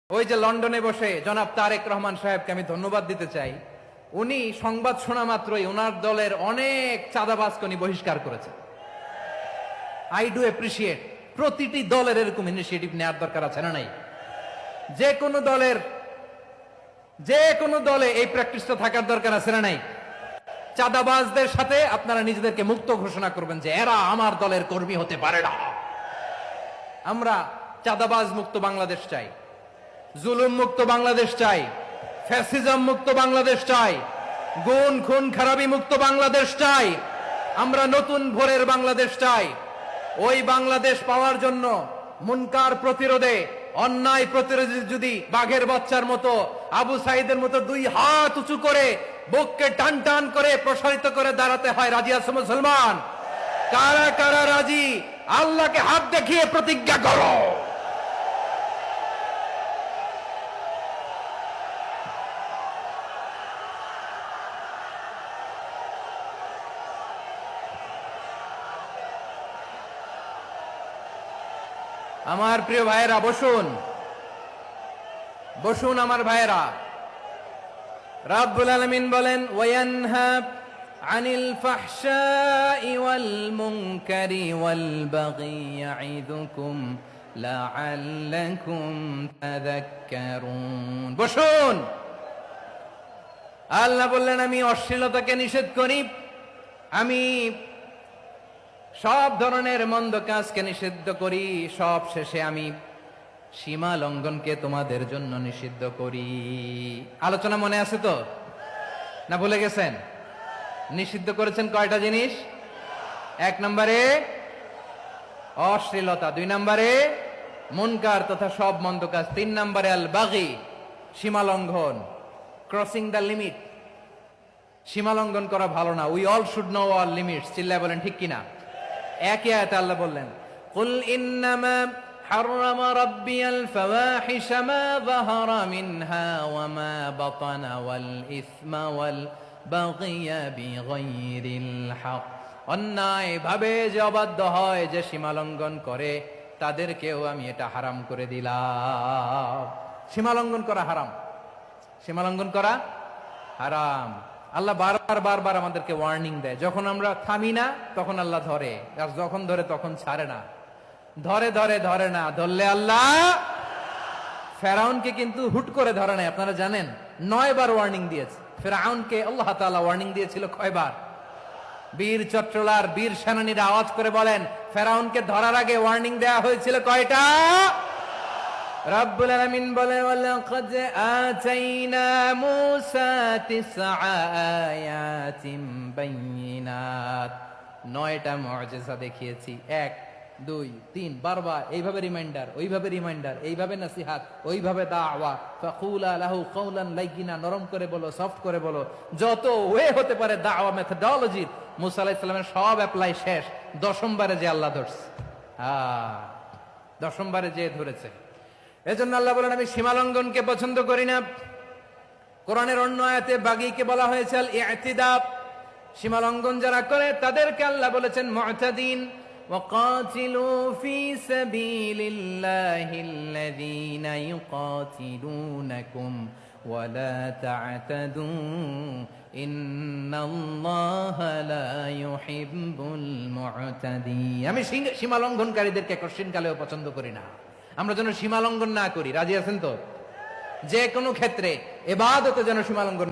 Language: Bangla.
ওই যে লন্ডনে বসে জনাব তারেক রহমান সাহেবকে আমি ধন্যবাদ দিতে চাই। উনি সংবাদ শোনা মাত্রই ওনার দলের অনেক চাঁদাবাজকে উনি বহিষ্কার করেছে। I do appreciate. প্রতিটি দলের এরকম ইনিশিয়েটিভ নেওয়ার দরকার আছে না নাই? যে কোনো দলে এই প্র্যাকটিসটা থাকার দরকার আছে না নাই? চাঁদাবাজদের সাথে আপনারা নিজেদেরকে মুক্ত ঘোষণা করবেন যে এরা আমার দলের কর্মী হতে পারে না। আমরা চাঁদাবাজ মুক্ত বাংলাদেশ চাই, জুলুম মুক্ত বাংলাদেশ চাই, ফ্যাসিজম মুক্ত বাংলাদেশ চাই, গুণ খুন খারাপি মুক্ত বাংলাদেশ চাই। আমরা নতুন ভোরের বাংলাদেশ চাই। ওই বাংলাদেশ পাওয়ার জন্য মুনকার প্রতিরোধে, অন্যায় প্রতিরোধে যদি বাঘের বাচ্চার মতো, আবু সাইদের মতো দুই হাত উঁচু করে বুককে টান টান করে প্রসারিত করে দাঁড়াতে হয়, রাজি আছে মুসলমান? কারা কারা রাজি? আল্লাহকে হাত দেখিয়ে প্রতিজ্ঞা করো। আমার প্রিয় ভাইয়েরা, বসুন বসুন আমার ভাইয়েরা। রাব্বুল আলামিন বলেন, ওয়ায়ানহা আনিল ফাহশাই ওয়াল মুনকারি ওয়াল বাগি ইয়াইদুকুম লাআল্লাকুম তাযাক্কারুন। বসুন। আল্লাহ বললেন, আমি অশ্লীলতাকে নিষেধ করি, আমি সব ধরনের মন্দ কাজকে নিষিদ্ধ করি, সব শেষে আমি সীমা লঙ্ঘনকে তোমাদের জন্য নিষিদ্ধ করি। আলোচনা মনে আছে তো, না ভুলে গেছেন? নিষিদ্ধ করেছেন কয়টা জিনিস? 1 নম্বরে অশ্লীলতা, 2 নম্বরে মুনকার তথা সব মন্দ কাজ, 3 নম্বরে আল বাগি, সীমা লঙ্ঘন, ক্রসিং দ্য লিমিট। সীমা লঙ্ঘন করা ভালো না। We all should know our limits. চিল্লায় বলেন ঠিক কিনা? একই আয়াতে আল্লাহ বললেন, কুল ইন্নামা হাররামা রাব্বিয়াল ফাওয়াহিশা মা যাহারা মিনহা ওয়া মা বাতানা ওয়াল ইসমা ওয়াল বাগিয়া বিগাইরিল হক। অন্যায় ভাবে যে অবাধ্য হয়, যে সীমা লঙ্ঘন করে, তাদেরকেও আমি এটা হারাম করে দিলাম। সীমা লঙ্ঘন করা হারাম, সীমা লঙ্ঘন করা হারাম। আল্লাহ বারবার আমাদেরকে ওয়ার্নিং দেয়। যখন আমরা থামি না তখন আল্লাহ ধরে, আর যখন ধরে তখন ছাড়ে না। ধরে না, ধরলে আল্লাহ। ফেরাউনকে কিন্তু হুট করে ধরে নাই, আপনারা জানেন 9 বার ওয়ার্নিং দিয়েছে। ফেরাউনকে আল্লাহ তাআলা ওয়ার্নিং দিয়েছিল কয়বার? বীর চট্টলার বীর সেনানীরা আওয়াজ করে বলেন, ফেরাউনকে ধরার আগে ওয়ার্নিং দেয়া হয়েছিল কয়টা? রাব্বুল আলামিন বলেন, ওয়ালাকাদ আতাইনা মূসা 9 আয়াতিন বাইয়িনাত। 9টা মুআজিজা দেখিয়েছি। 1 2 3 বারবার এইভাবে রিমাইন্ডার, ওইভাবে রিমাইন্ডার, এইভাবে নসিহাত, ওইভাবে দাওয়া। ফাকুলা লাহু কাওলান লাইয়িনা, নরম করে বলো, সফট করে বলো। যত ওয়ে হতে পারে দাওয়া মেথডোলজি মূসা আলাইহিস সালামের সব অ্যাপ্লাই শেষ। 10ম বারে যে আল্লাহ ধরছে, 10ম বারে যে ধরেছে। এজন্য আল্লাহ বলেন, আমি সীমা লঙ্ঘনকে পছন্দ করি না। কোরআনের অন্য আয়াতে বাগীকে বলা হয়েছে আল ইতিদা। সীমা লঙ্ঘন যারা করে তাদেরকে আল্লাহ বলেছেন মুতাদিন। ওয়াকাতিলু ফি সাবিলিল্লাহিল্লাযীনা ইউকাতিলুনাকুম ওয়া লা তা'তাদু ইন্নাল্লাহা লা ইউহিব্বুল মুতাদিন। আমি সীমা লঙ্ঘনকারীদেরকে কোশ্চিনকালেও পছন্দ করি না। আমরা যেন সীমা লঙ্ঘন না করি। রাজি আছেন তো? যে কোনো ক্ষেত্রে ইবাদতে যেন সীমা লঙ্ঘন